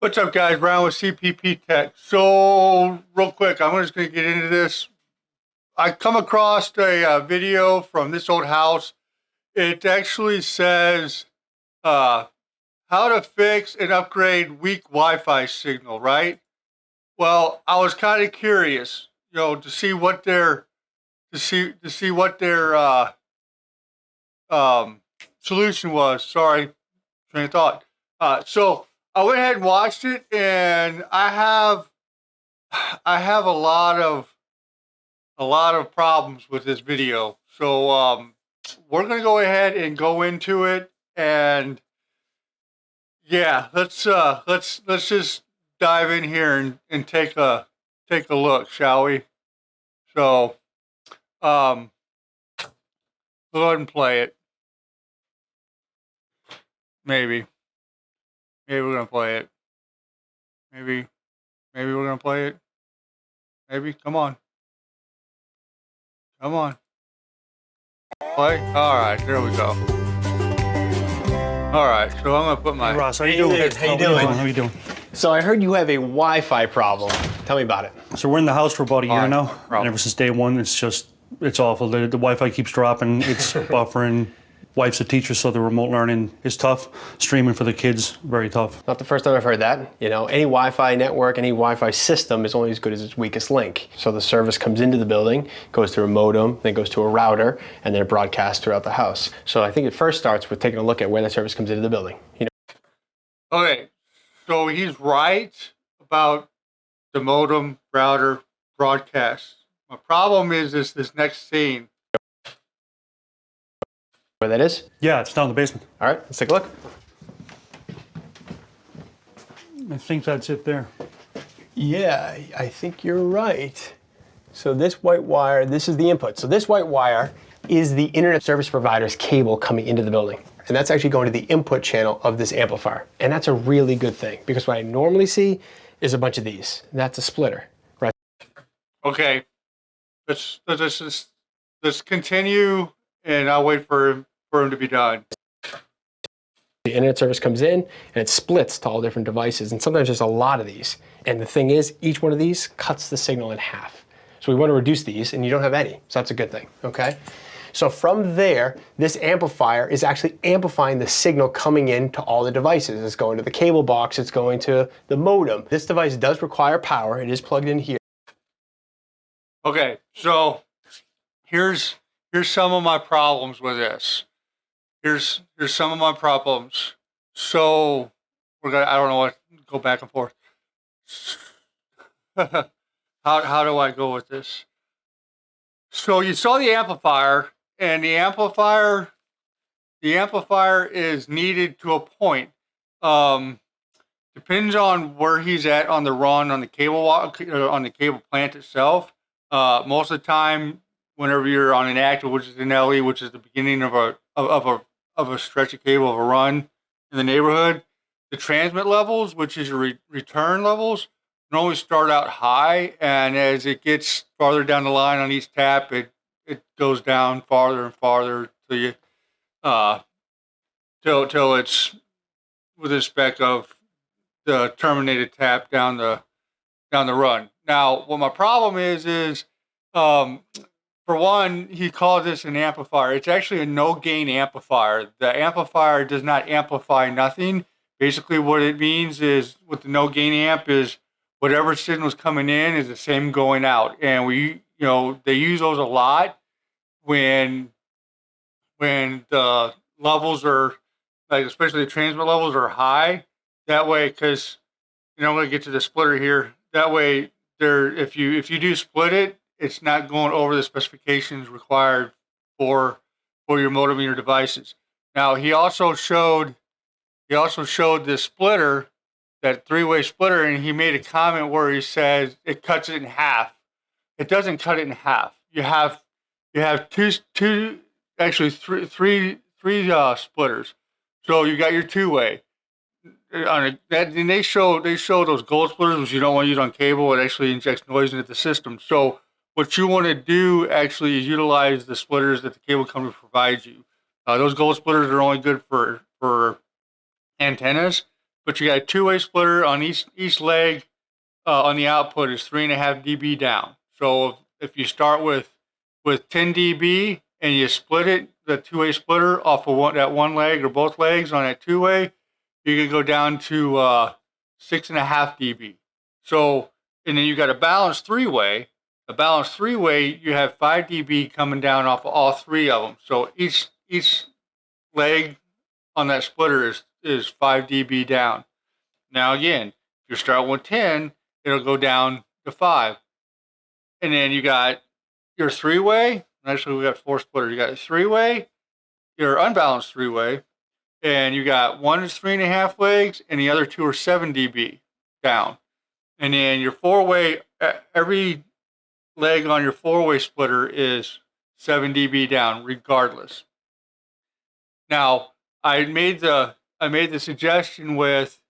What's up, guys? Ryan with CPP Tech. So, real quick, I'm just going to get into this. I come across a video from this old house. It actually says how to fix and upgrade weak Wi-Fi signal, right? Well, I was kind of curious, to see what their solution was. Sorry, train of thought. So I went ahead and watched it, and I have a lot of problems with this video. So we're gonna go ahead and go into it, and yeah, let's just dive in here and take a look, shall we? So go ahead and play it. Maybe we're gonna play it. Maybe we're gonna play it. Maybe. Come on. Play. All right, there we go. All right, so I'm gonna put my. Hey Ross, how you doing? How you doing? How you doing? So I heard you have a Wi-Fi problem. Tell me about it. So we're in the house for about a year Alright, now, problem. and ever since day one, it's awful. The Wi-Fi keeps dropping. It's buffering. Wife's a teacher, so the remote learning is tough. Streaming for the kids, very tough. Not the first time I've heard that. You know, any Wi-Fi network, any Wi-Fi system is only as good as its weakest link. So the service comes into the building, goes through a modem, then goes to a router, and then it broadcasts throughout the house. So I think it first starts with taking a look at where that service comes into the building. Okay, so he's right about the modem router broadcast. My problem is this next scene. Where that is? Yeah, it's down in the basement. All right, let's take a look. I think that's it there. Yeah, I think you're right. So this white wire, this is the input. So this white wire is the internet service provider's cable coming into the building. And that's actually going to the input channel of this amplifier. And that's a really good thing because what I normally see is a bunch of these. That's a splitter, right? Okay, let's continue, and I'll wait for him to be done. The internet service comes in and it splits to all different devices. And sometimes there's a lot of these. And the thing is, each one of these cuts the signal in half. So we want to reduce these and you don't have any. So that's a good thing, okay? So from there, this amplifier is actually amplifying the signal coming in to all the devices. It's going to the cable box, it's going to the modem. This device does require power. It is plugged in here. Okay, so here's some of my problems with this. Here's some of my problems. So I don't know what, go back and forth. How do I go with this? So you saw the amplifier, and the amplifier is needed to a point. Depends on where he's at on the run on the cable plant itself. Most of the time, whenever you're on an active, which is an LE, which is the beginning of a stretch of cable of a run in the neighborhood, the transmit levels, which is your return levels, normally start out high, and as it gets farther down the line on each tap, it goes down farther and farther till you till it's with respect of the terminated tap down the run. Now, what my problem is for one, he calls this an amplifier. It's actually a no-gain amplifier. The amplifier does not amplify nothing. Basically, what it means is, with the no-gain amp, is whatever signal's coming in is the same going out. And they use those a lot when the levels are, like, especially the transmit levels are high. That way, because I'm going to get to the splitter here. That way, if you do split it, it's not going over the specifications required for your modem and your devices. Now, he also showed this splitter, that three-way splitter, and he made a comment where he says it cuts it in half. It doesn't cut it in half. You have two, actually three splitters. So you got your two-way. And they show those gold splitters, which you don't want to use on cable. It actually injects noise into the system. So what you want to do actually is utilize the splitters that the cable company provides you. Those gold splitters are only good for antennas. but you got a two-way splitter on each leg. On the output is 3.5 dB down. So if you start with 10 dB and you split it, the two-way splitter off of that one leg or both legs on that two-way, you can go down to 6.5 dB. So, and then you got a balanced three-way. A balanced three-way, you have 5 dB coming down off of all three of them. So each leg on that splitter is 5 dB down. Now again, if you start with 10, it'll go down to 5. And then you got your three-way. Actually, we got 4 splitters. You got a three-way, your unbalanced three-way, and you got one is 3.5 legs, and the other 2 are 7 dB down. And then your four-way, every leg on your four-way splitter is 7 dB down, regardless. Now, I made the suggestion with,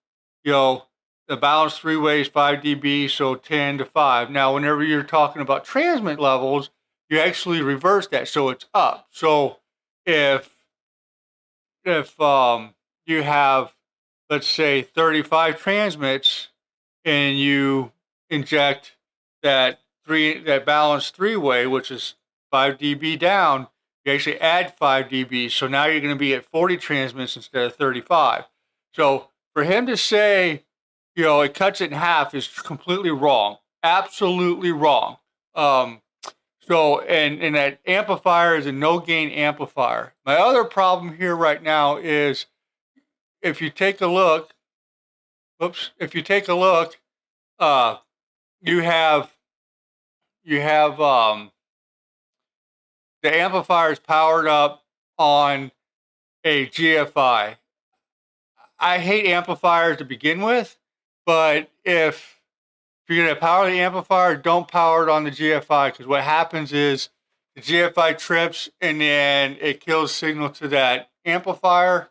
the balanced three-way is 5 dB, so 10 to 5. Now, whenever you're talking about transmit levels, you actually reverse that, so it's up. So if you have, let's say, 35 transmits, and you inject that balanced three-way, which is 5 dB down, you actually add 5 dB. So now you're going to be at 40 transmits instead of 35. So for him to say, it cuts it in half is completely wrong. Absolutely wrong. So, and that amplifier is a no-gain amplifier. My other problem here right now is if you take a look, you have the amplifier is powered up on a GFI. I hate amplifiers to begin with, but if you're going to power the amplifier, don't power it on the GFI, because what happens is the GFI trips and then it kills signal to that amplifier,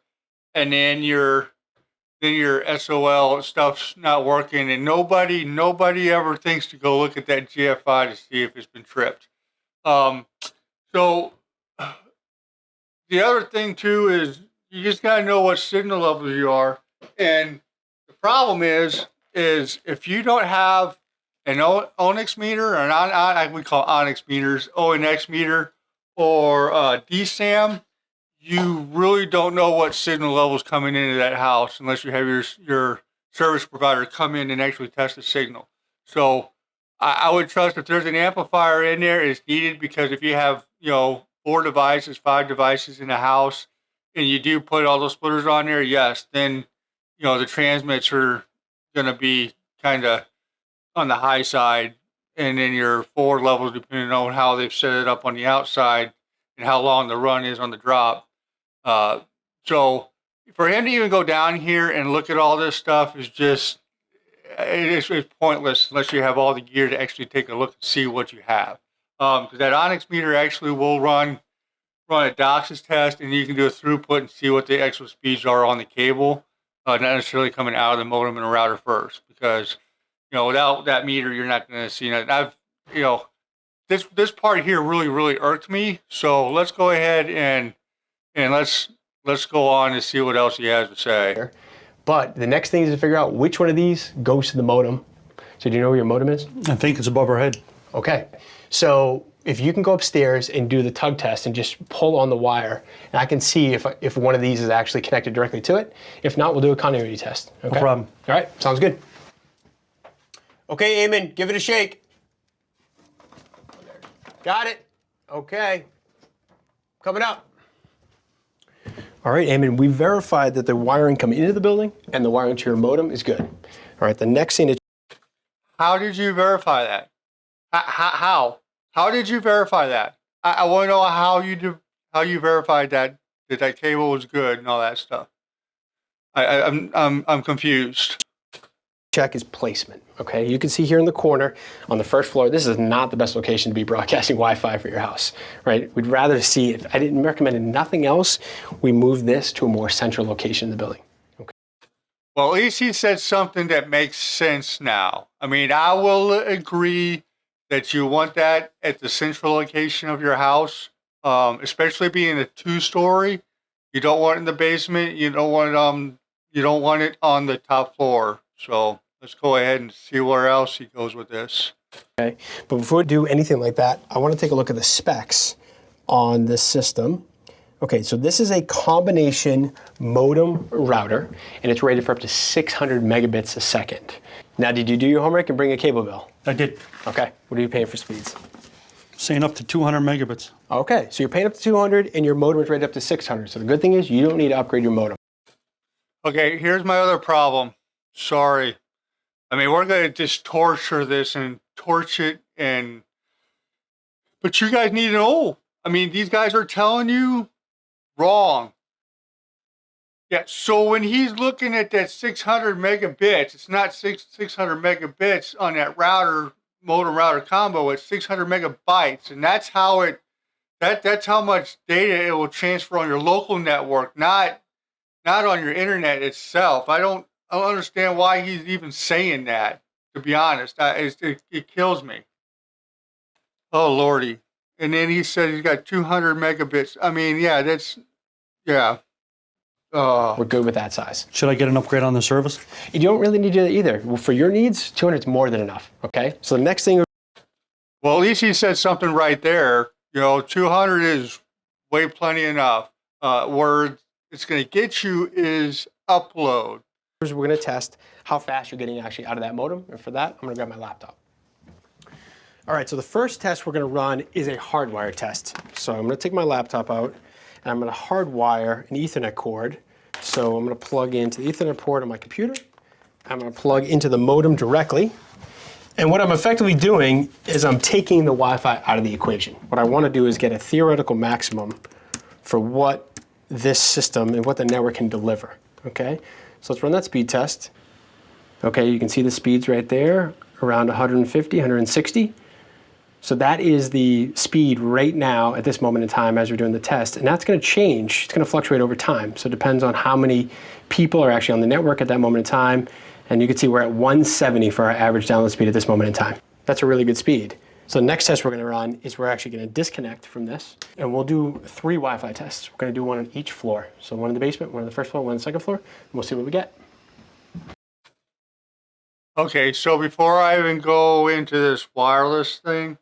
and then your SOL stuff's not working, and nobody ever thinks to go look at that GFI to see if it's been tripped. So the other thing too is you just got to know what signal levels you are, and the problem is if you don't have an Onyx meter, or we call Onyx meters, ONX meter, or DSAM, you really don't know what signal levels coming into that house unless you have your service provider come in and actually test the signal. So I would trust if there's an amplifier in there, it's needed, because if you have 4 devices, 5 devices in a house, and you do put all those splitters on there, yes, then the transmits are going to be kind of on the high side, and then your forward levels, depending on how they've set it up on the outside and how long the run is on the drop. So for him to even go down here and look at all this stuff is just, it's pointless unless you have all the gear to actually take a look and see what you have. Because that Onyx meter actually will run a DOCSIS test, and you can do a throughput and see what the actual speeds are on the cable, not necessarily coming out of the modem and the router first, because without that meter, you're not going to see that. This part here really irked me. So let's go ahead and let's go on and see what else he has to say. But the next thing is to figure out which one of these goes to the modem. So do you know where your modem is? I think it's above our head. Okay. So if you can go upstairs and do the tug test and just pull on the wire, and I can see if one of these is actually connected directly to it. If not, we'll do a continuity test. Okay? No problem. All right, sounds good. Okay, Eamon, give it a shake. Got it. Okay. Coming up. All right, Eamon, we verified that the wiring coming into the building and the wiring to your modem is good. All right, the next thing to... How did you verify that? How did you verify that? I want to know how you verified that cable was good and all that stuff. I'm confused. Check is placement, okay? You can see here in the corner on the first floor, this is not the best location to be broadcasting Wi-Fi for your house, right? We'd rather see, if I didn't recommend nothing else, we move this to a more central location in the building. Okay. Well, at least he said something that makes sense now. I mean, I will agree that you want that at the central location of your house, especially being a 2-story. You don't want it in the basement. You don't want you don't want it on the top floor. So let's go ahead and see where else he goes with this. Okay, but before we do anything like that, I want to take a look at the specs on this system. Okay, so this is a combination modem router, and it's rated for up to 600 megabits a second. Now, did you do your homework and bring a cable bill? I did. Okay, what are you paying for speeds? Saying up to 200 megabits. Okay, so you're paying up to 200 and your modem is rated up to 600. So the good thing is you don't need to upgrade your modem. Okay, here's my other problem. Sorry. I mean, we're going to just torture this and torch it but you guys need to know. I mean, these guys are telling you wrong. Yeah, so when he's looking at that 600 megabits, it's not 600 megabits on that modem router combo, it's 600 megabytes. And that's how that's how much data it will transfer on your local network, not on your internet itself. I don't understand why he's even saying that, to be honest. It kills me. Oh, Lordy. And then he said he's got 200 megabits. I mean, yeah, yeah. We're good with that size. Should I get an upgrade on the service? You don't really need to do that either. Well, for your needs, 200 is more than enough, okay? So the next thing... Well, at least he said something right there. 200 is way plenty enough. Where it's going to get you is upload. We're going to test how fast you're getting actually out of that modem. And for that, I'm going to grab my laptop. All right, so the first test we're going to run is a hardwire test. So I'm going to take my laptop out, and I'm going to hardwire an Ethernet cord. So I'm going to plug into the Ethernet port on my computer. I'm going to plug into the modem directly. And what I'm effectively doing is I'm taking the Wi-Fi out of the equation. What I want to do is get a theoretical maximum for what this system and what the network can deliver, okay? So let's run that speed test. Okay, you can see the speeds right there, around 150, 160. So that is the speed right now at this moment in time as we're doing the test. And that's going to change. It's going to fluctuate over time. So it depends on how many people are actually on the network at that moment in time. And you can see we're at 170 for our average download speed at this moment in time. That's a really good speed. So the next test we're going to run is we're actually going to disconnect from this. And we'll do 3 Wi-Fi tests. We're going to do one on each floor. So one in the basement, one on the first floor, one on the second floor. And we'll see what we get. Okay, so before I even go into this wireless thing,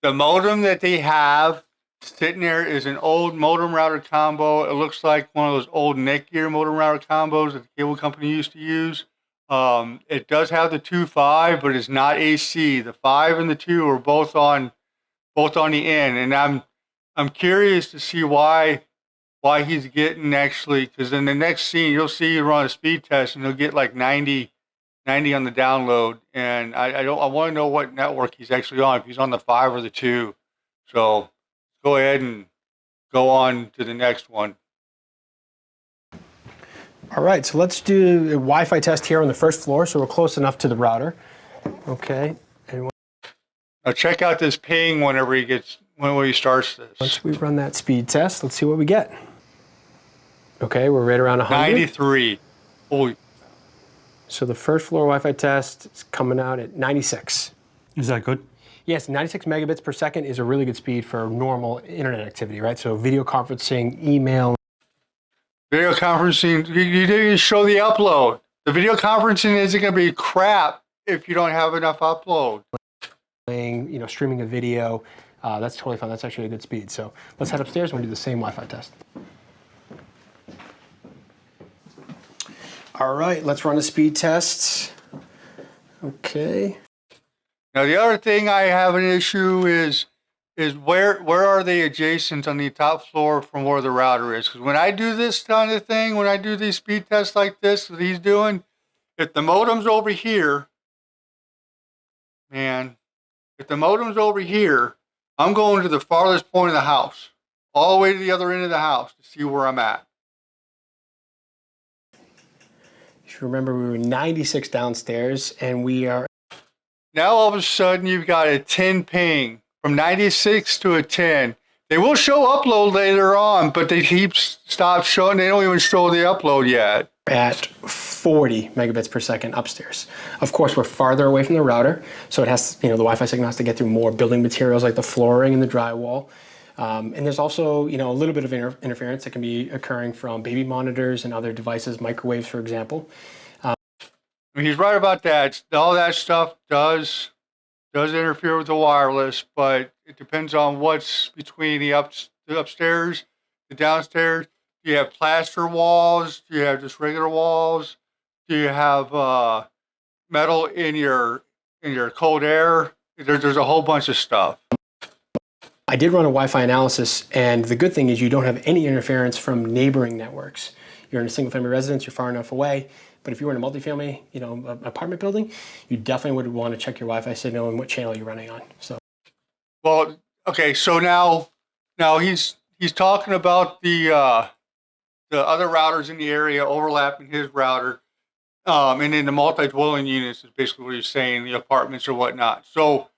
the modem that they have sitting there is an old modem router combo. It looks like one of those old Netgear modem router combos that the cable company used to use. It does have the 2.5, but it's not AC. The 5 and the 2 are both on the end, and I'm curious to see why he's getting actually, because in the next scene you'll see you run a speed test and he'll get like 90 on the download, and I want to know what network he's actually on, if he's on the 5 or the 2. So go ahead and go on to the next one. All right, so let's do a Wi-Fi test here on the first floor, so we're close enough to the router. Okay. And now check out this ping whenever he starts this. once we run that speed test, let's see what we get. Okay, we're right around 100. 93. Holy. So the first floor Wi-Fi test is coming out at 96. Is that good? Yes, 96 megabits per second is a really good speed for normal internet activity, right? So video conferencing, email. Video conferencing, you didn't show the upload. The video conferencing isn't going to be crap if you don't have enough upload. Streaming a video, that's totally fine. That's actually a good speed. So let's head upstairs and we'll do the same Wi-Fi test. All right, let's run a speed test. Okay. Now the other thing I have an issue is where are they adjacent on the top floor from where the router is? Because when I do this kind of thing, when I do these speed tests like this that he's doing, if the modem's over here, man, if the modem's over here, I'm going to the farthest point of the house, all the way to the other end of the house to see where I'm at. If you remember, we were 96 downstairs, and we are... Now all of a sudden you've got a 10 ping. From 96 to a 10. They will show upload later on, but they stop showing. They don't even show the upload yet. At 40 megabits per second upstairs. Of course, we're farther away from the router, so it has, the Wi-Fi signal has to get through more building materials like the flooring and the drywall. And there's also, a little bit of interference that can be occurring from baby monitors and other devices, microwaves, for example. He's right about that. All that stuff does interfere with the wireless, but it depends on what's between the upstairs, the downstairs. Do you have plaster walls? Do you have just regular walls? Do you have metal in your cold air? There's a whole bunch of stuff. I did run a Wi-Fi analysis, and the good thing is you don't have any interference from neighboring networks. You're in a single-family residence, you're far enough away, but if you were in a multifamily, apartment building, you definitely would want to check your Wi-Fi signal and what channel you're running on. So, well, okay, so now he's talking about the other routers in the area overlapping his router, and then the multi-dwelling units is basically what he's saying, the apartments or whatnot. So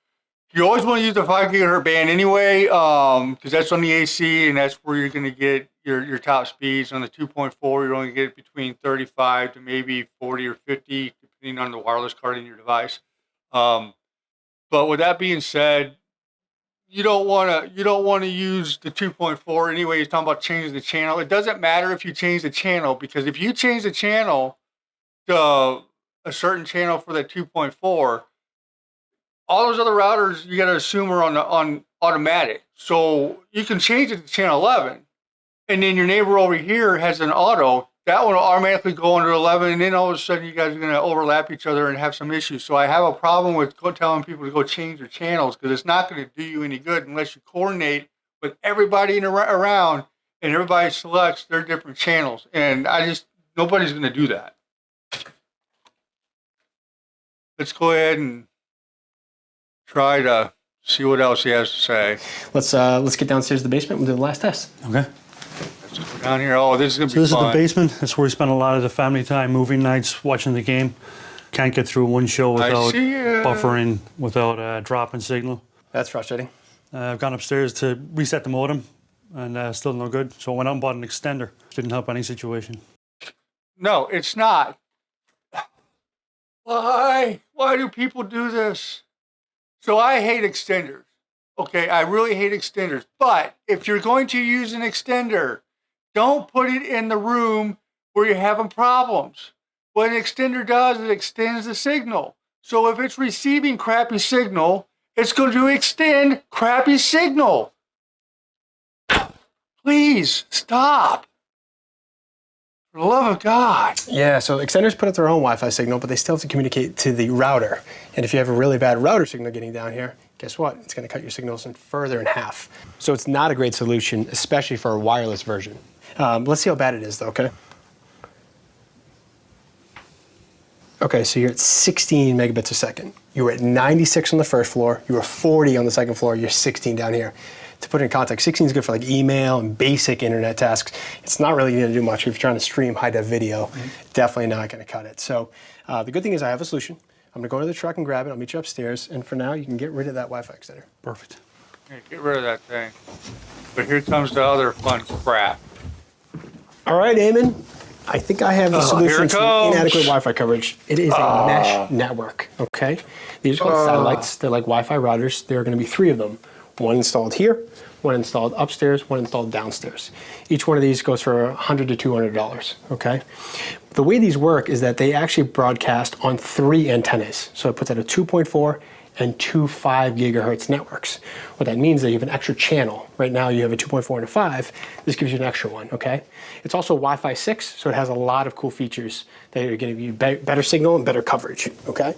you always want to use the 5 gigahertz band anyway, because that's on the AC, and that's where you're going to get your top speeds. On the 2.4, you're only get between 35 to maybe 40 or 50, depending on the wireless card in your device. But with that being said, you don't want to use the 2.4 anyway. He's talking about changing the channel. It doesn't matter if you change the channel, because if you change the channel to a certain channel for that 2.4, all those other routers you got to assume are on automatic. So you can change it to channel 11, and then your neighbor over here has an auto. That one will automatically go under 11, and then all of a sudden you guys are going to overlap each other and have some issues. So I have a problem with telling people to go change their channels, because it's not going to do you any good unless you coordinate with everybody around and everybody selects their different channels. And nobody's going to do that. Let's go ahead and try to see what else he has to say. let's get downstairs to the basement and do the last test. Okay. Let's go down here. Oh, this is going to So be this fun. is the basement. That's where we spend a lot of the family time, movie nights, watching the game. Can't get through one show without see ya. buffering, without dropping signal. That's frustrating. I've gone upstairs to reset the modem, and still no good. So I went out and bought an extender. Didn't help any situation. No, it's not. Why? Why do people do this? So I hate extenders. Okay, I really hate extenders. But if you're going to use an extender, don't put it in the room where you're having problems. What an extender does, it extends the signal. So if it's receiving crappy signal, it's going to extend crappy signal. Please stop. For the love of God. Yeah, so extenders put out their own Wi-Fi signal, but they still have to communicate to the router. And if you have a really bad router signal getting down here, guess what? It's going to cut your signals further in half. So it's not a great solution, especially for a wireless version. Let's see how bad it is, though, okay? Okay, so you're at 16 megabits a second. You were at 96 on the first floor. You were 40 on the second floor. You're 16 down here. To put it in context, 16 is good for like email and basic internet tasks. It's not really going to do much if you're trying to stream high-def video. Definitely not going to cut it. So the good thing is I have a solution. I'm going to go to the truck and grab it. I'll meet you upstairs. And for now, you can get rid of that Wi-Fi extender. Perfect. Hey, get rid of that thing. But here comes the other fun crap. All right, Eamon. I think I have the solution to comes. inadequate Wi-Fi coverage. It is a mesh network, okay? These are called satellites. They're like Wi-Fi routers. There are going to be 3 of them. One installed here, one installed upstairs, one installed downstairs. Each one of these goes for $100 to $200, okay? The way these work is that they actually broadcast on 3 antennas. So it puts out a 2.4 and 2 5 gigahertz networks. What that means is that you have an extra channel. Right now you have a 2.4 and a 5. This gives you an extra one, okay? It's also Wi-Fi 6, so it has a lot of cool features that are going to give you better signal and better coverage, okay?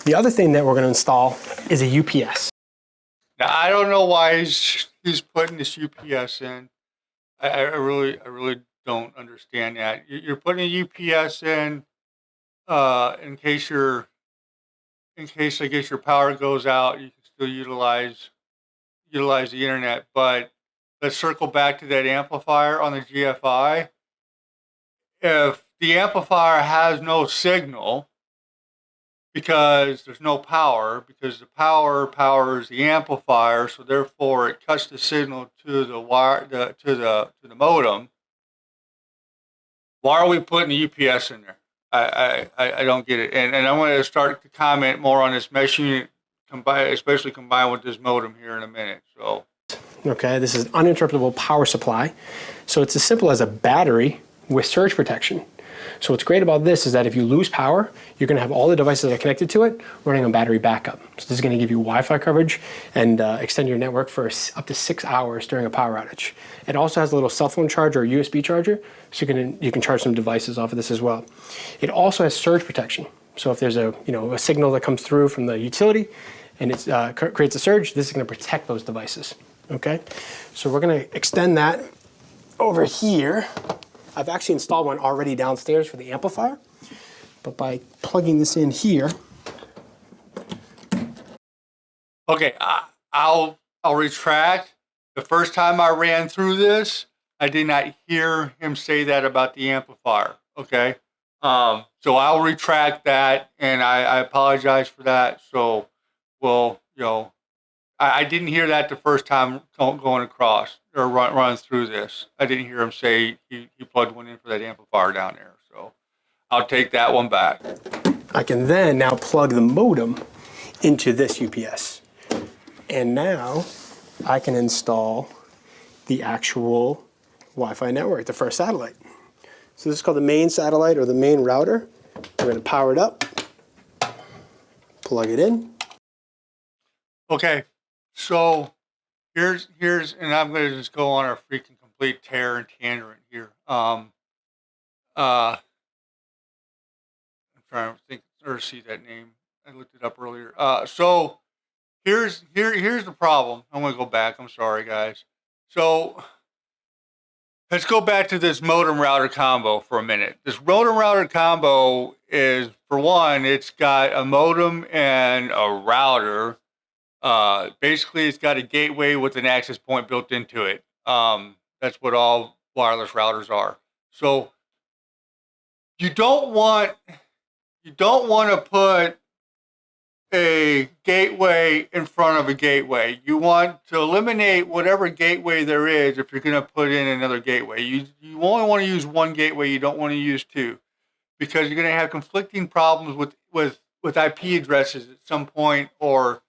The other thing that we're going to install is a UPS. Now, I don't know why he's putting this UPS in. I really don't understand that. You're putting a UPS in case I guess your power goes out, you can still utilize the internet. But let's circle back to that amplifier on the GFI. If the amplifier has no signal, because there's no power, because the power powers the amplifier, so therefore it cuts the signal to the wire to the modem. Why are we putting the UPS in there? I don't get it. And I'm going to start to comment more on this mesh unit, especially combined with this modem here in a minute. So Okay, this is an uninterruptible power supply. So it's as simple as a battery with surge protection. So what's great about this is that if you lose power, you're going to have all the devices that are connected to it running on battery backup. So this is going to give you Wi-Fi coverage and extend your network for up to 6 hours during a power outage. It also has a little cell phone charger or USB charger, so you can charge some devices off of this as well. It also has surge protection. So if there's a signal that comes through from the utility and it creates a surge, this is going to protect those devices. Okay, so we're going to extend that over here. I've actually installed one already downstairs for the amplifier, but by plugging this in here. Okay, I'll retract. The first time I ran through this, I did not hear him say that about the amplifier. Okay, so I'll retract that, and I apologize for that. So, well, I didn't hear that the first time going across or running through this. I didn't hear him say he plugged one in for that amplifier down there. So I'll take that one back. I can then now plug the modem into this UPS. And now I can install the actual Wi-Fi network, the first satellite. So this is called the main satellite or the main router. We're going to power it up, plug it in. Okay. So here's and I'm gonna just go on a freaking complete tear and tangent here. I'm trying to think or see that name. I looked it up earlier. So here's the problem. I'm gonna go back. I'm sorry, guys. So let's go back to this modem router combo for a minute. This modem router combo is, for one, it's got a modem and a router. Basically, it's got a gateway with an access point built into it. That's what all wireless routers are. So you don't want to put a gateway in front of a gateway. You want to eliminate whatever gateway there is if you're going to put in another gateway. You only want to use one gateway. You don't want to use two, because you're going to have conflicting problems with IP addresses at some point, or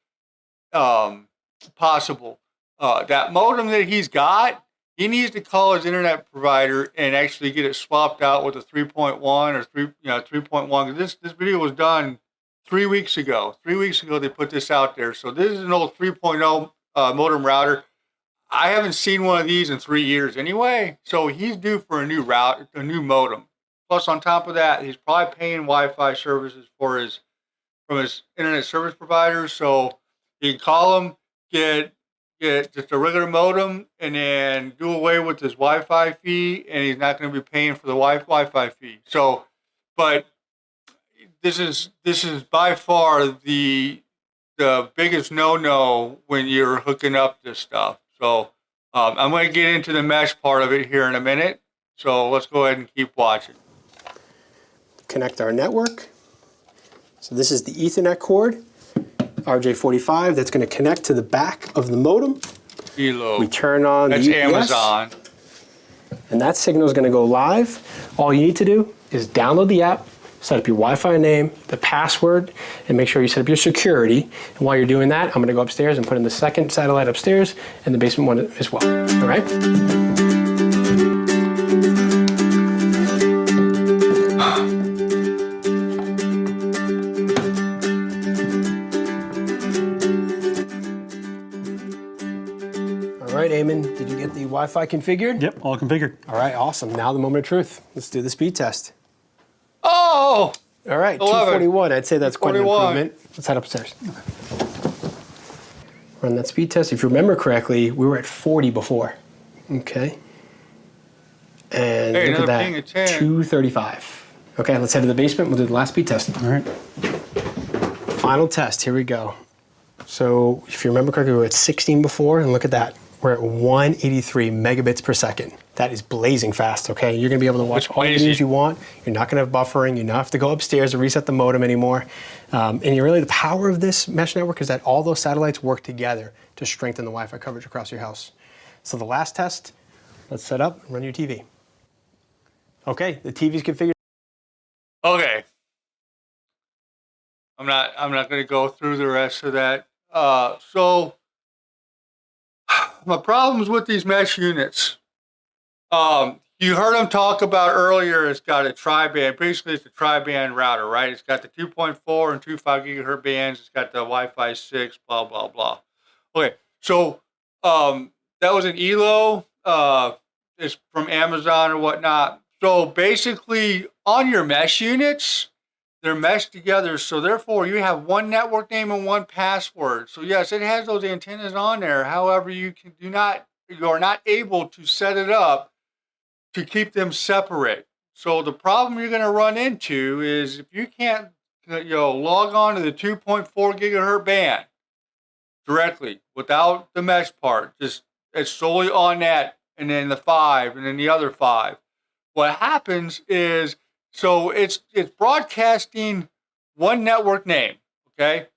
possible. That modem that he's got, he needs to call his internet provider and actually get it swapped out with a 3.1 or 3.1. This video was done 3 weeks ago. 3 weeks ago they put this out there. So this is an old 3.0 modem router. I haven't seen one of these in 3 years anyway. So he's due for a new new modem. Plus, on top of that, he's probably paying Wi-Fi services from his internet service provider. So you can call him, get just a regular modem, and then do away with his Wi-Fi fee, and he's not going to be paying for the Wi-Fi fee. So, but this is by far the biggest no-no when you're hooking up this stuff. So I'm going to get into the mesh part of it here in a minute. So let's go ahead and keep watching. Connect our network. So this is the Ethernet cord, RJ45, that's going to connect to the back of the modem. Elo. We turn on That's the UPS, Amazon. and that signal is going to go live. All you need to do is download the app, set up your Wi-Fi name, the password, and make sure you set up your security. And while you're doing that, I'm going to go upstairs and put in the second satellite upstairs and the basement one as well. All right? All right, Eamon, did you get the Wi-Fi configured? Yep, all configured. All right, awesome. Now the moment of truth. Let's do the speed test. Oh! All right, 11. 241. I'd say that's quite an 241. improvement. Let's head upstairs. Run that speed test. If you remember correctly, we were at 40 before. Okay. And Hey, look at another ping that, at 10. 235. Okay, let's head to the basement. We'll do the last speed test. All right. Final test, here we go. So if you remember correctly, we were at 16 before, and look at that. We're at 183 megabits per second. That is blazing fast, okay? You're gonna be able to watch all the crazy. news you want. You're not gonna have buffering. You don't have to go upstairs to reset the modem anymore. And you really, the power of this mesh network is that all those satellites work together to strengthen the Wi-Fi coverage across your house. So the last test, let's set up and run your TV. Okay, the TV's configured. Okay. I'm not going to go through the rest of that. So my problems with these mesh units. You heard them talk about earlier. It's got a tri-band. Basically, it's a tri-band router, right? It's got the 2.4 and 2.5 gigahertz bands. It's got the Wi-Fi 6. Blah blah blah. Okay, so that was an ELO. It's from Amazon or whatnot. So basically, on your mesh units, they're meshed together. So therefore, you have one network name and one password. So yes, it has those antennas on there. However, you are not able to set it up to keep them separate. So the problem you're going to run into is if you can't, log on to the 2.4 gigahertz band directly without the mesh part, just it's solely on that, and then the 5, and then the other 5. What happens is, so it's broadcasting one network name, okay,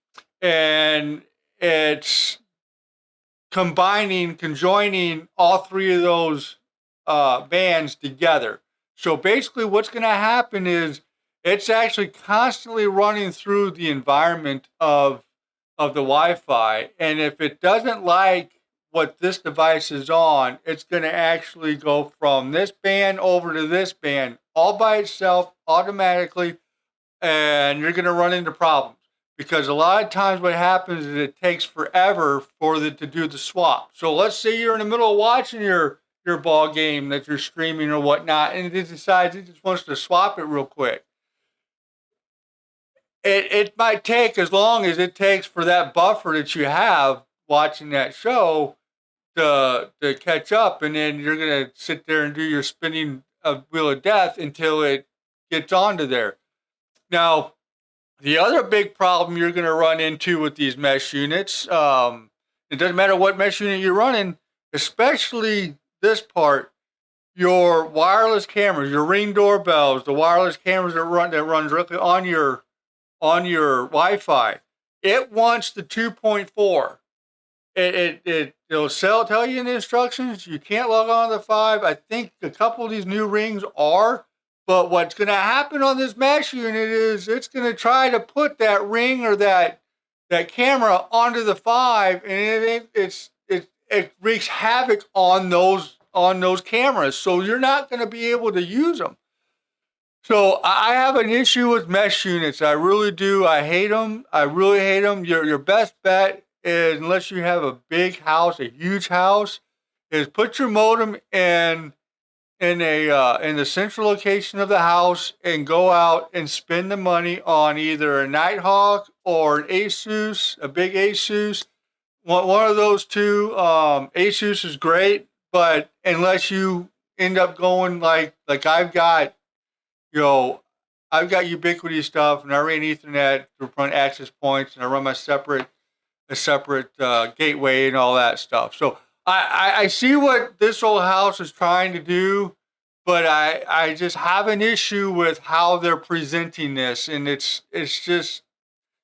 and it's conjoining all three of those bands together. So basically what's going to happen is it's actually constantly running through the environment of the Wi-Fi, and if it doesn't like what this device is on, it's going to actually go from this band over to this band all by itself automatically, and you're going to run into problems because a lot of times what happens is it takes forever for it to do the swap. So let's say you're in the middle of watching your ball game that you're streaming or whatnot, and it decides it just wants to swap it real quick. It might take as long as it takes for that buffer that you have watching that show to catch up, and then you're going to sit there and do your spinning of wheel of death until it gets onto there. Now, the other big problem you're going to run into with these mesh units, it doesn't matter what mesh unit you're running, especially this part, your wireless cameras, your Ring doorbells, the wireless cameras that run directly on your Wi-Fi. It wants the 2.4. It'll tell you in the instructions you can't log on to the 5. I think a couple of these new rings are, but what's going to happen on this mesh unit is it's going to try to put that ring or that camera onto the 5, and it wreaks havoc on those cameras. So you're not going to be able to use them. So I have an issue with mesh units. I really do. I hate them. I really hate them. Your best bet is, unless you have a big house, a huge house, is put your modem in the central location of the house and go out and spend the money on either a Nighthawk or an Asus, a big Asus. One of those two. Asus is great, but unless you end up going like I've got Ubiquiti stuff, and I ran Ethernet to run access points, and I run a separate gateway and all that stuff. So I see what this old house is trying to do, but I just have an issue with how they're presenting this, and it's just,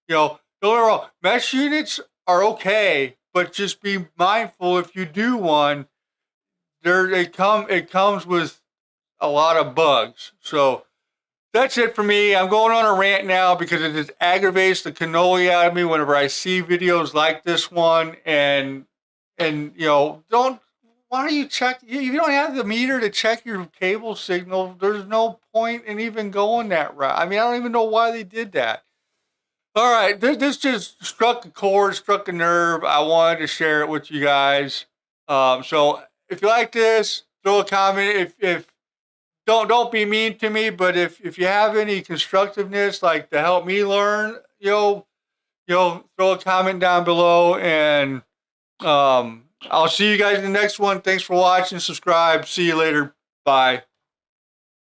don't get me wrong, mesh units are okay, but just be mindful if you do one, it comes with a lot of bugs. So that's it for me. I'm going on a rant now because it just aggravates the cannoli out of me whenever I see videos like this one. And why don't you check? If you don't have the meter to check your cable signal, there's no point in even going that route. I mean, I don't even know why they did that. All right, this just struck a chord, struck a nerve. I wanted to share it with you guys. So if you like this, throw a comment. If don't be mean to me, but if you have any constructiveness, like to help me learn, throw a comment down below, and I'll see you guys in the next one. Thanks for watching. Subscribe. See you later. Bye.